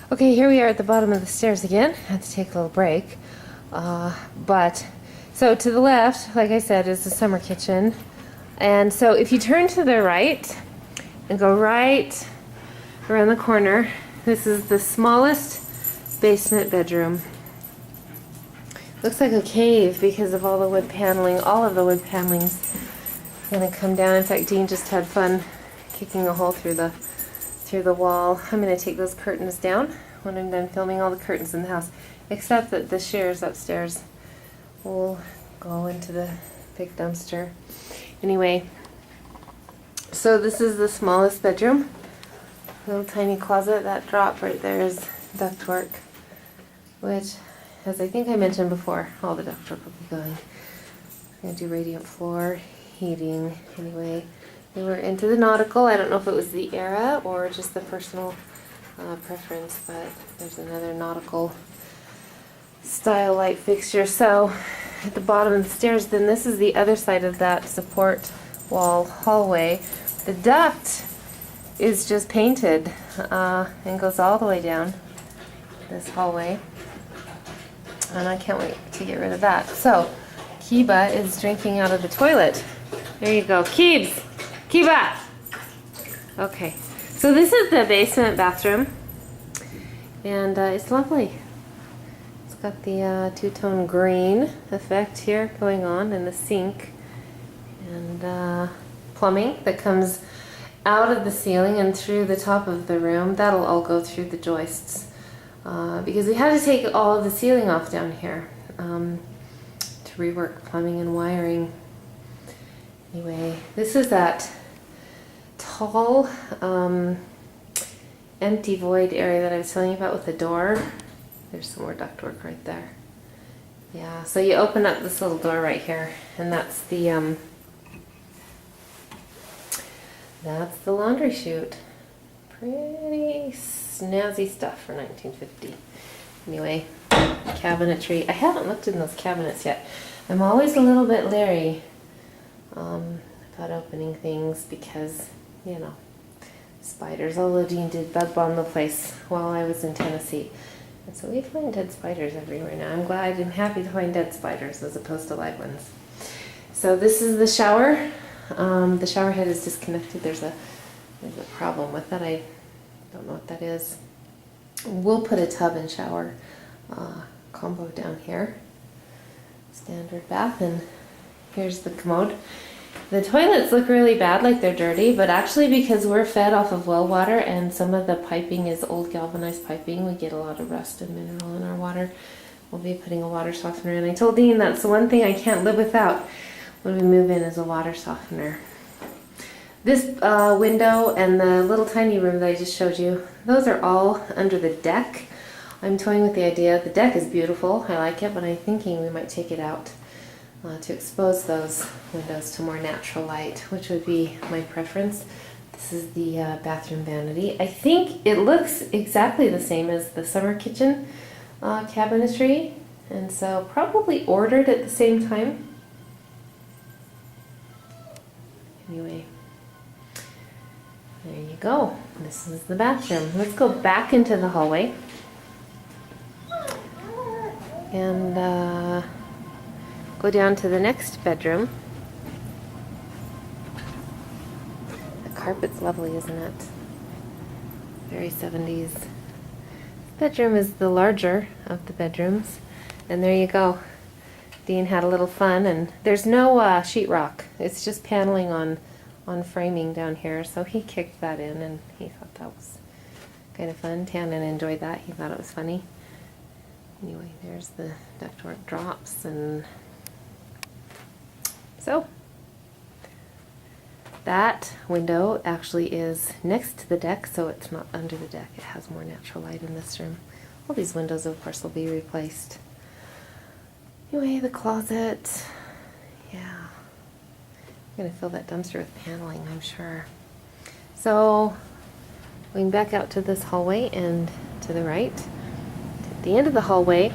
Okay, here we are at the bottom of the stairs again. Had to take a little break. So to the left, like I said, is the summer kitchen. And so if you turn to the right and go right around the corner, this is the smallest basement bedroom. Looks like a cave because of all the wood paneling. All of the wood paneling's gonna come down. In fact, Dean just had fun kicking a hole through the wall. I'm gonna take those curtains down when I'm done filming all the curtains in the house, except that the shears upstairs will go into the big dumpster. Anyway, so this is the smallest bedroom. Little tiny closet. That drop right there is ductwork, which, as I think I mentioned before, all the ductwork will be going. I'm going to do radiant floor, heating. Anyway, we were into the nautical. I don't know if it was the era or just the personal preference, but there's another nautical style light fixture. So at the bottom of the stairs, then this is the other side of that support wall hallway. The duct is just painted and goes all the way down this hallway. And I can't wait to get rid of that. So, Kiba is drinking out of the toilet. There you go. Keebs! Kiba! Okay. So this is the basement bathroom. And it's lovely. It's got the two-tone green effect here going on in the sink. And plumbing that comes out of the ceiling and through the top of the room. That'll all go through the joists. Because we had to take all of the ceiling off down here to rework plumbing and wiring. Anyway, this is that tall, empty void area that I was telling you about with the door. There's some more ductwork right there. Yeah, so you open up this little door right here, and that's the laundry chute. Pretty snazzy stuff for 1950. Anyway, cabinetry. I haven't looked in those cabinets yet. I'm always a little bit leery about opening things because, you know, spiders. Although Dean did bug bomb the place while I was in Tennessee. And so we find dead spiders everywhere now. I'm glad and happy to find dead spiders as opposed to live ones. So this is the shower. The shower head is disconnected. There's a problem with that. I don't know what that is. We'll put a tub and shower combo down here. Standard bath, and here's the commode. The toilets look really bad, like they're dirty, but actually because we're fed off of well water and some of the piping is old galvanized piping, we get a lot of rust and mineral in our water. We'll be putting a water softener in. I told Dean that's the one thing I can't live without when we move in is a water softener. This window and the little tiny room that I just showed you, those are all under the deck. I'm toying with the idea. The deck is beautiful. I like it, but I'm thinking we might take it out to expose those windows to more natural light, which would be my preference. This is the bathroom vanity. I think it looks exactly the same as the summer kitchen cabinetry, and so probably ordered at the same time. Anyway, there you go. This is the bathroom. Let's go back into the hallway and go down to the next bedroom. The carpet's lovely, isn't it? Very 70s. This bedroom is the larger of the bedrooms. And there you go. Dean had a little fun, and there's no sheetrock. It's just paneling on framing down here. So he kicked that in, and he thought that was kind of fun. Tannen enjoyed that. He thought it was funny. Anyway, there's the ductwork drops, and so that window actually is next to the deck, so it's not under the deck. It has more natural light in this room. All these windows, of course, will be replaced. Anyway, the closet, yeah. I'm going to fill that dumpster with paneling, I'm sure. So, going back out to this hallway and to the right, at the end of the hallway,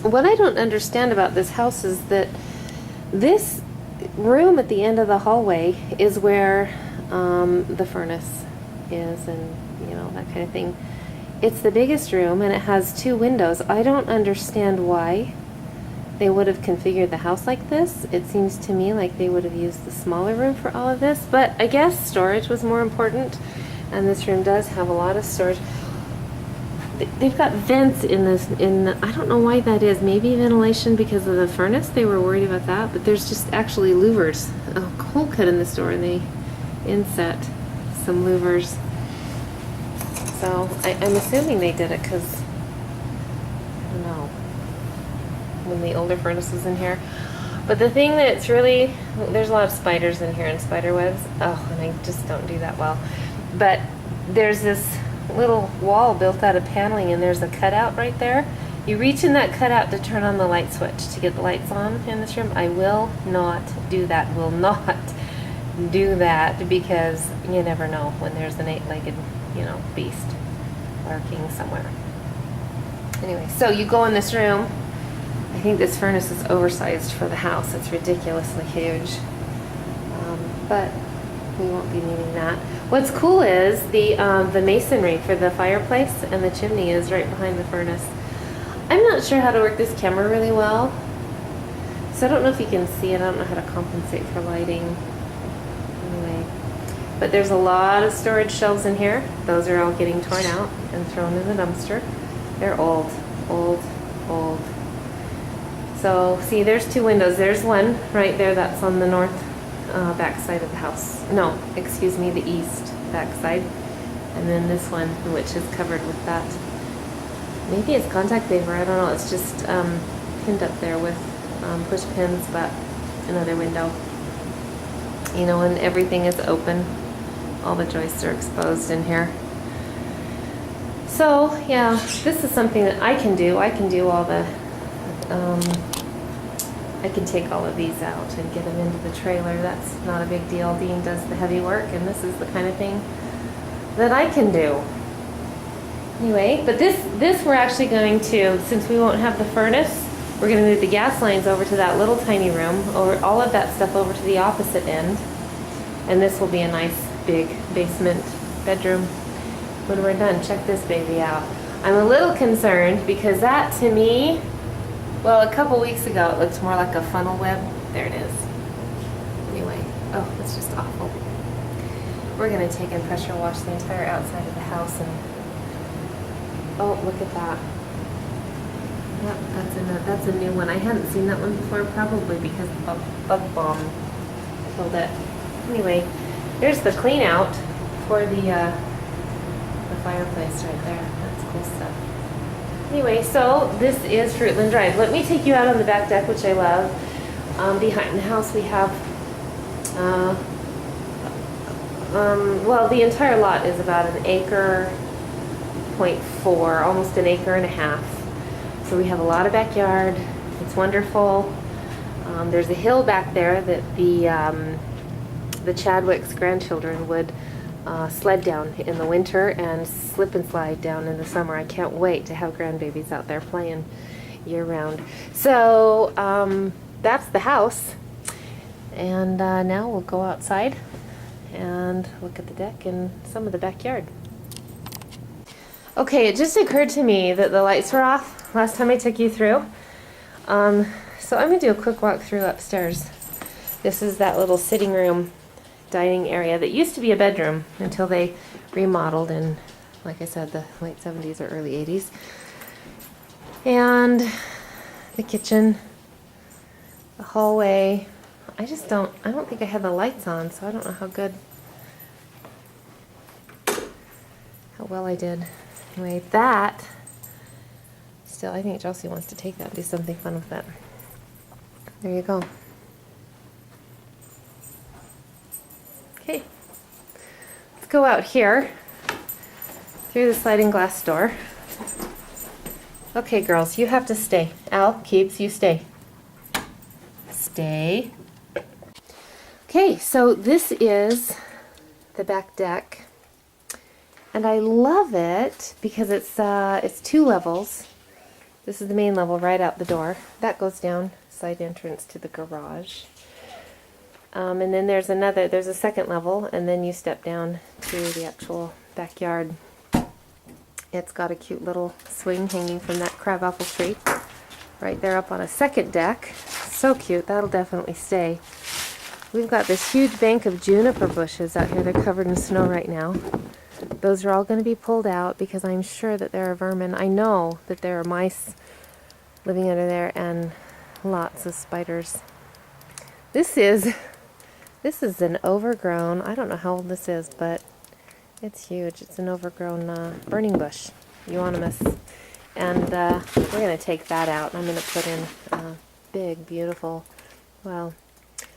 what I don't understand about this house is that this room at the end of the hallway is where the furnace is, and you know, that kind of thing. it's the biggest room and it has 2 windows. I don't understand why they would have configured the house like this. It seems to me like they would have used the smaller room for all of this, but I guess storage was more important, and this room does have a lot of storage. They've got vents in this, I don't know why that is, maybe ventilation because of the furnace. They were worried about that, but there's just actually louvers. A hole cut in this door and they inset some louvers. So I'm assuming they did it because, I don't know, when the older furnace was in here. But the thing that's really, there's a lot of spiders in here and spider webs. Oh, and I just don't do that well. But there's this little wall built out of paneling and there's a cutout right there. You reach in that cutout to turn on the light switch to get the lights on in this room. I will not do that. Will not do that because you never know when there's an 8-legged, beast lurking somewhere. Anyway, so you go in this room. I think this furnace is oversized for the house. It's ridiculously huge. But we won't be needing that. What's cool is the masonry for the fireplace and the chimney is right behind the furnace. I'm not sure how to work this camera really well, so I don't know if you can see it. I don't know how to compensate for lighting. Anyway, but there's a lot of storage shelves in here. Those are all getting torn out and thrown in the dumpster. They're old, old, old. So see, there's 2 windows. There's one right there that's on the north back side of the house. No, excuse me, the east back side. And then this one, which is covered with that. Maybe it's contact paper, I don't know. It's just pinned up there with push pins, but another window. And everything is open. All the joists are exposed in here. So, yeah, this is something that I can do. I can do all the I can take all of these out and get them into the trailer. That's not a big deal. Dean does the heavy work, and this is the kind of thing that I can do. Anyway, but this we're actually going to, since we won't have the furnace, we're going to move the gas lines over to that little tiny room, or all of that stuff over to the opposite end. And this will be a nice big basement bedroom when we're done. Check this baby out. I'm a little concerned because that, to me, well, a couple weeks ago it looked more like a funnel web. There it is. Anyway, oh, it's just awful. We're going to take and pressure wash the entire outside of the house and, oh, look at that. Yep, that's a new one. I hadn't seen that one before, probably because the bug bomb killed it. Anyway, there's the clean out for the fireplace right there. That's cool stuff. Anyway, so this is Fruitland Drive. Let me take you out on the back deck, which I love. Behind the house we have, well, the entire lot is about 1.4 acres, almost 1.5 acres. So we have a lot of backyard. It's wonderful. There's a hill back there that the Chadwick's grandchildren would sled down in the winter and slip and slide down in the summer. I can't wait to have grandbabies out there playing year round. So that's the house, and now we'll go outside and look at the deck and some of the backyard. Okay, it just occurred to me that the lights were off last time I took you through. So I'm going to do a quick walk through upstairs. This is that little sitting room dining area that used to be a bedroom until they remodeled in, like I said, the late 70s or early 80s. And the kitchen, the hallway. I don't think I had the lights on, so I don't know how well I did. Anyway, that, still, I think Chelsea wants to take that and do something fun with it. There you go. Okay, let's go out here through the sliding glass door. Okay, girls, you have to stay. Al, Keeps, you stay. Stay. Okay, so this is the back deck, and I love it because it's 2 levels. This is the main level right out the door. That goes down, side entrance to the garage. And then there's a second level, and then you step down to the actual backyard. It's got a cute little swing hanging from that crabapple tree right there up on a second deck. So cute. That'll definitely stay. We've got this huge bank of juniper bushes out here. They're covered in snow right now. Those are all going to be pulled out because I'm sure that there are vermin. I know that there are mice living under there and lots of spiders. This is an overgrown, I don't know how old this is, but it's huge. It's an overgrown burning bush, euonymus. And we're going to take that out. I'm going to put in a big, beautiful, well,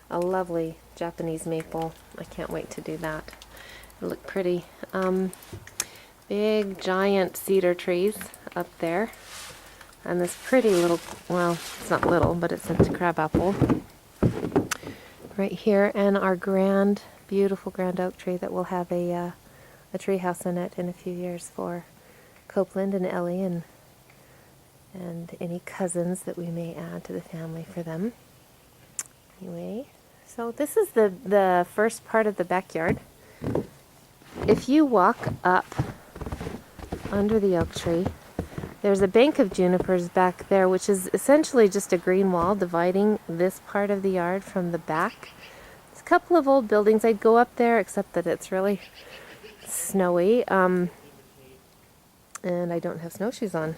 a lovely Japanese maple. I can't wait to do that. It'll look pretty. Big, giant cedar trees up there. And this pretty little, well, it's not little, but it's a crabapple right here. And our grand, beautiful grand oak tree that will have a tree house in it in a few years for Copeland and Ellie and any cousins that we may add to the family for them. Anyway, so this is the first part of the backyard. If you walk up under the oak tree, there's a bank of junipers back there, which is essentially just a green wall dividing this part of the yard from the back. There's a couple of old buildings. I'd go up there, except that it's really snowy, and I don't have snowshoes on.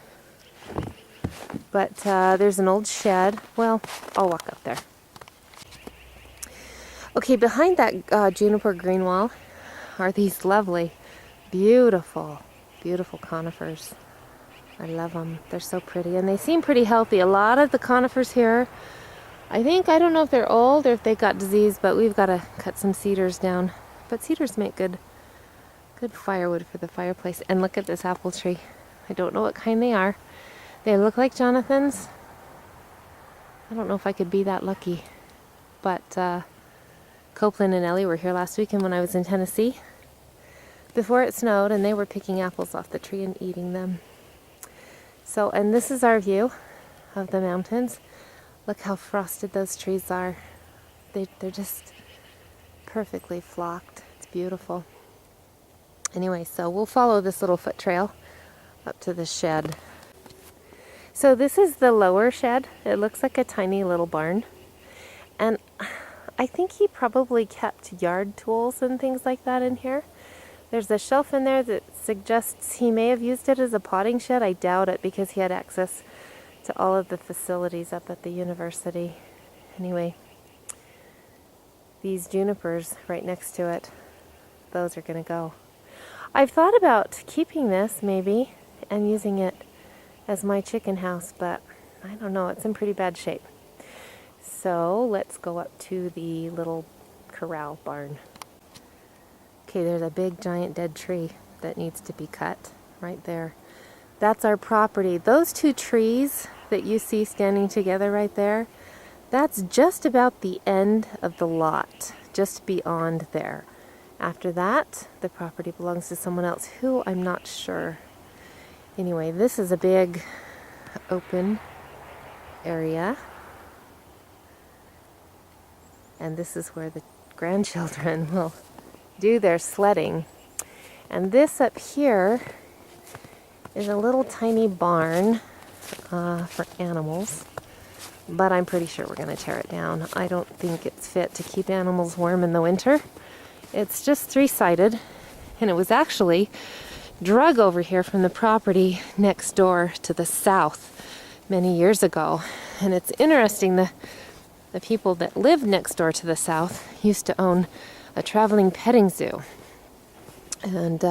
But there's an old shed. Well, I'll walk up there. Okay, behind that juniper green wall are these lovely, beautiful, beautiful conifers. I love them. They're so pretty, and they seem pretty healthy. A lot of the conifers here, I don't know if they're old or if they got disease, but we've got to cut some cedars down. But cedars make good firewood for the fireplace. And look at this apple tree. I don't know what kind they are. They look like Jonathan's. I don't know if I could be that lucky. But Copeland and Ellie were here last weekend when I was in Tennessee before it snowed, and they were picking apples off the tree and eating them. So, and this is our view of the mountains. Look how frosted those trees are. They're just perfectly flocked. It's beautiful. Anyway, so we'll follow this little foot trail up to the shed. So this is the lower shed. It looks like a tiny little barn. And I think he probably kept yard tools and things like that in here. There's a shelf in there that suggests he may have used it as a potting shed. I doubt it because he had access to all of the facilities up at the university. Anyway, these junipers right next to it, those are going to go. I've thought about keeping this maybe and using it as my chicken house, but I don't know, it's in pretty bad shape. So let's go up to the little corral barn. Okay, there's a big giant dead tree that needs to be cut right there. That's our property. Those two trees that you see standing together right there, that's just about the end of the lot, just beyond there. After that, the property belongs to someone else who I'm not sure. Anyway, this is a big open area. And this is where the grandchildren will do their sledding. And this up here is a little tiny barn for animals. But I'm pretty sure we're going to tear it down. I don't think it's fit to keep animals warm in the winter. It's just three-sided. And it was actually drug over here from the property next door to the south many years ago. And it's interesting, the people that lived next door to the south used to own a traveling petting zoo. And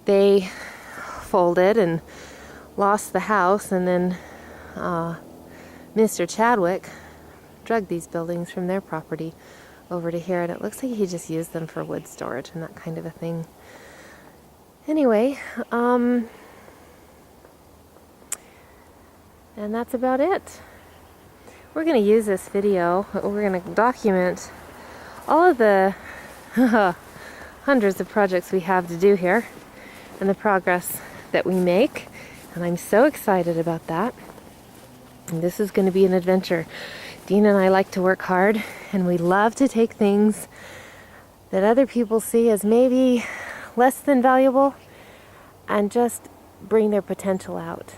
they folded and lost the house, and then Mr. Chadwick drugged these buildings from their property over to here, and it looks like he just used them for wood storage and that kind of a thing. Anyway, and that's about it. We're going to use this video, we're going to document all of the hundreds of projects we have to do here and the progress that we make, and I'm so excited about that. And this is going to be an adventure. Dean and I like to work hard, and we love to take things that other people see as maybe less than valuable and just bring their potential out.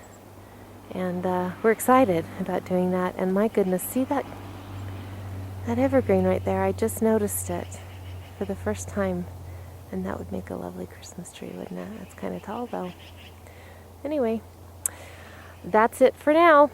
And we're excited about doing that. And my goodness, see that evergreen right there? I just noticed it for the first time. And that would make a lovely Christmas tree, wouldn't it? It's kind of tall though. Anyway, that's it for now.